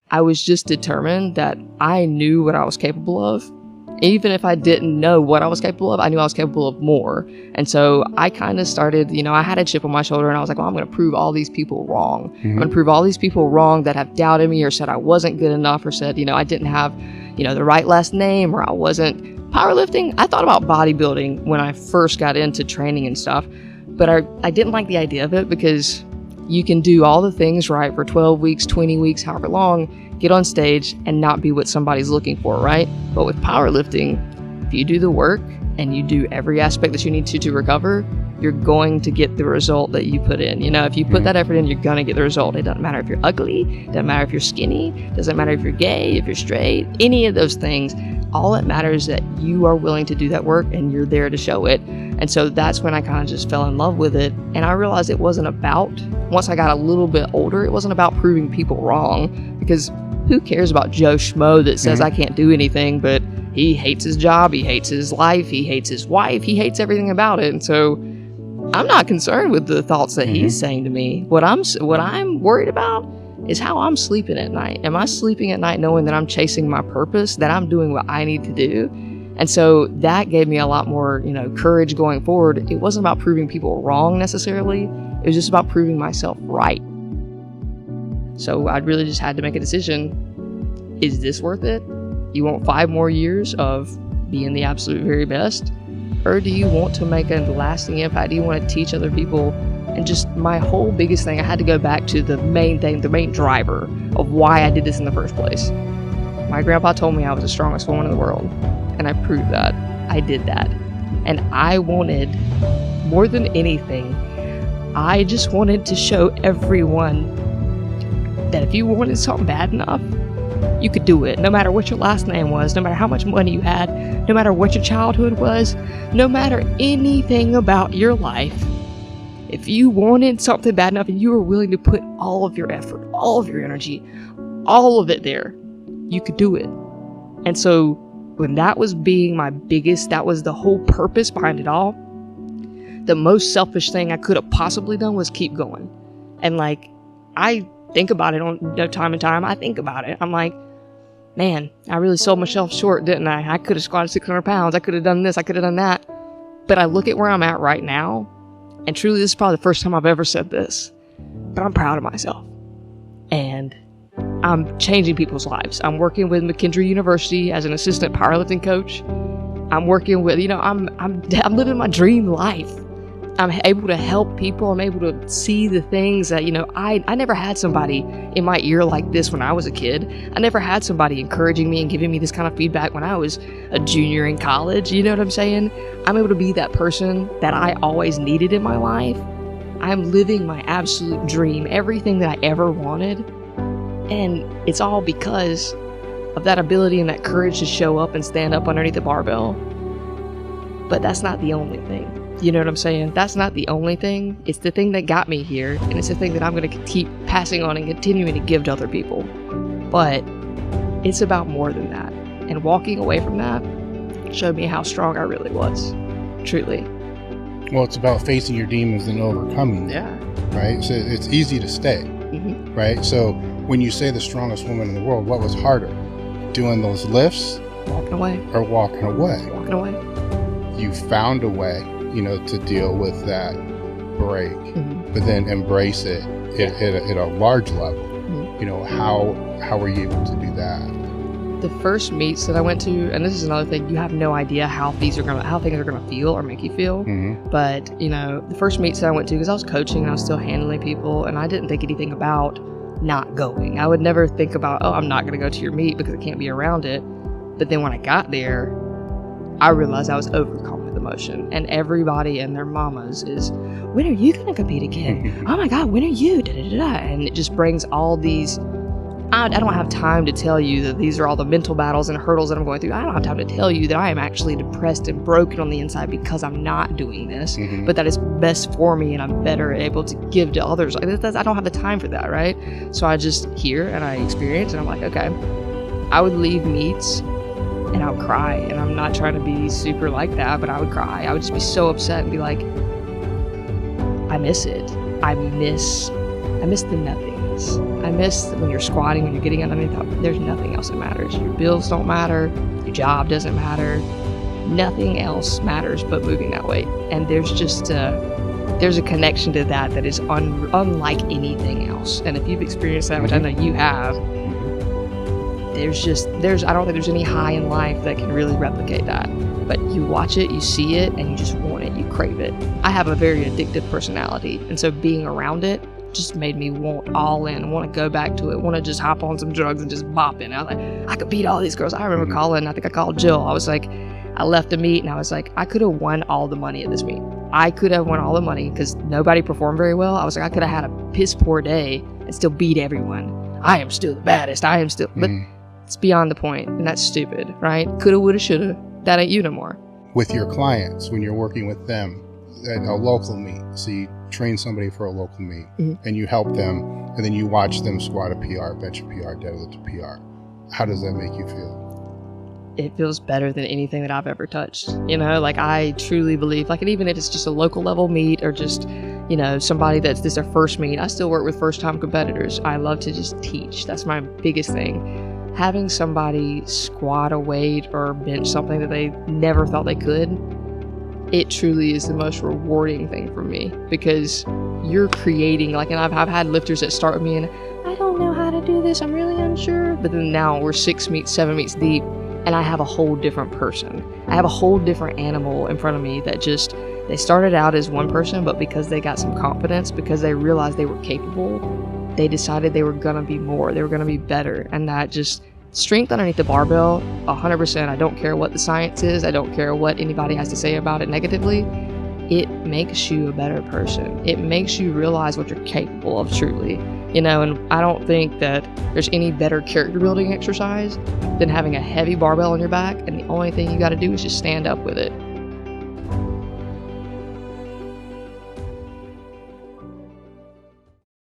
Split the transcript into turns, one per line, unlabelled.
I was just determined that I knew what I was capable of. Even if I didn't know what I was capable of, I knew I was capable of more. And so I kind of started, I had a chip on my shoulder and I was like, well, I'm going to prove all these people wrong. I'm going to prove all these people wrong that have doubted me or said I wasn't good enough or said, I didn't have, the right last name or I wasn't powerlifting. I thought about bodybuilding when I first got into training and stuff, but I didn't like the idea of it because you can do all the things right for 12 weeks, 20 weeks, however long, get on stage and not be what somebody's looking for, right? But with powerlifting, if you do the work and you do every aspect that you need to recover, you're going to get the result that you put in. If you put that effort in, you're going to get the result. It doesn't matter if you're ugly, it doesn't matter if you're skinny, it doesn't matter if you're gay, if you're straight, any of those things. All that matters is that you are willing to do that work and you're there to show it. And so that's when I kind of just fell in love with it. And I realized it wasn't about, once I got a little bit older, it wasn't about proving people wrong, because who cares about Joe Schmo that says I can't do anything, but he hates his job, he hates his life, he hates his wife, he hates everything about it. And so I'm not concerned with the thoughts that he's saying to me. What I'm worried about is how I'm sleeping at night. Am I sleeping at night knowing that I'm chasing my purpose, that I'm doing what I need to do? And so that gave me a lot more, courage going forward. It wasn't about proving people wrong necessarily. It was just about proving myself right. So I really just had to make a decision. Is this worth it? You want 5 more years of being the absolute very best? Or do you want to make a lasting impact? Do you want to teach other people? And just my whole biggest thing, I had to go back to the main thing, the main driver of why I did this in the first place. My grandpa told me I was the strongest woman in the world. And I proved that. I did that. And I wanted, more than anything, I just wanted to show everyone that if you wanted something bad enough, you could do it. No matter what your last name was, no matter how much money you had, no matter what your childhood was, no matter anything about your life, if you wanted something bad enough and you were willing to put all of your effort, all of your energy, all of it there, you could do it. And so when that was being my biggest, that was the whole purpose behind it all, the most selfish thing I could have possibly done was keep going. And I think about it on time and time. I think about it. I'm like, man, I really sold myself short, didn't I? I could have squatted 600 pounds. I could have done this. I could have done that. But I look at where I'm at right now, and truly, this is probably the first time I've ever said this, but I'm proud of myself. And I'm changing people's lives. I'm working with McKendree University as an assistant powerlifting coach. I'm working with, I'm living my dream life. I'm able to help people. I'm able to see the things that, I never had somebody in my ear like this when I was a kid. I never had somebody encouraging me and giving me this kind of feedback when I was a junior in college. You know what I'm saying? I'm able to be that person that I always needed in my life. I'm living my absolute dream, everything that I ever wanted. And it's all because of that ability and that courage to show up and stand up underneath the barbell. But that's not the only thing. You know what I'm saying? That's not the only thing. It's the thing that got me here, and it's the thing that I'm going to keep passing on and continuing to give to other people. But it's about more than that. And walking away from that showed me how strong I really was. Truly.
Well, it's about facing your demons and overcoming them.
Yeah.
Right? So it's easy to stay. Right? So when you say the strongest woman in the world, what was harder? Doing those lifts?
Walking away.
Or walking away?
Walking away.
You found a way, to deal with that break, but then embrace it at a large level. How were you able to do that?
The first meets that I went to, and this is another thing, you have no idea how things are gonna feel or make you feel. But the first meets that I went to, because I was coaching and I was still handling people, and I didn't think anything about not going. I would never think about, I'm not gonna go to your meet because I can't be around it. But then when I got there, I realized I was overcome with emotion, and everybody and their mamas is, when are you gonna compete again? Oh my God, when are you? And it just brings all these, I don't have time to tell you that these are all the mental battles and hurdles that I'm going through. I don't have time to tell you that I am actually depressed and broken on the inside because I'm not doing this, but that is best for me and I'm better able to give to others. I don't have the time for that, right? So I just hear and I experience, and I'm like, okay. I would leave meets and I would cry, and I'm not trying to be super like that, but I would cry. I would just be so upset and be like, I miss it. I miss the nothingness. I miss when you're squatting, when you're getting underneath, there's nothing else that matters. Your bills don't matter, your job doesn't matter, nothing else matters but moving that weight. And there's just there's a connection to that is unlike anything else. And if you've experienced that, which I know you have, I don't think there's any high in life that can really replicate that. But you watch it, you see it, and you just want it, you crave it. I have a very addictive personality, and so being around it just made me want all in, want to go back to it, want to just hop on some drugs and just bop in. I was like, I could beat all these girls. I remember I think I called Jill. I was like, I left a meet and I was like, I could have won all the money at this meet. I could have won all the money because nobody performed very well. I was like, I could have had a piss poor day and still beat everyone. I am still the baddest. But it's beyond the point, and that's stupid, right? Coulda, woulda, shoulda. That ain't you no more.
With your clients, when you're working with them at a local meet, so you train somebody for a local meet, and you help them, and then you watch them squat a PR, bench a PR, deadlift a PR. How does that make you feel?
It feels better than anything that I've ever touched. Like I truly believe, like, and even if it's just a local level meet or just, somebody that's this their first meet, I still work with first time competitors. I love to just teach. That's my biggest thing. Having somebody squat a weight or bench something that they never thought they could, it truly is the most rewarding thing for me, because you're creating, like, and I've had lifters that start with me and I don't know how to do this, I'm really unsure. But then now we're 6 meets, 7 meets deep, and I have a whole different person. I have a whole different animal in front of me that just, they started out as one person, but because they got some confidence, because they realized they were capable, they decided they were gonna be more, they were gonna be better. And that just, strength underneath the barbell, 100%. I don't care what the science is, I don't care what anybody has to say about it negatively. It makes you a better person. It makes you realize what you're capable of truly. And I don't think that there's any better character building exercise than having a heavy barbell on your back, and the only thing you gotta do is just stand up with it.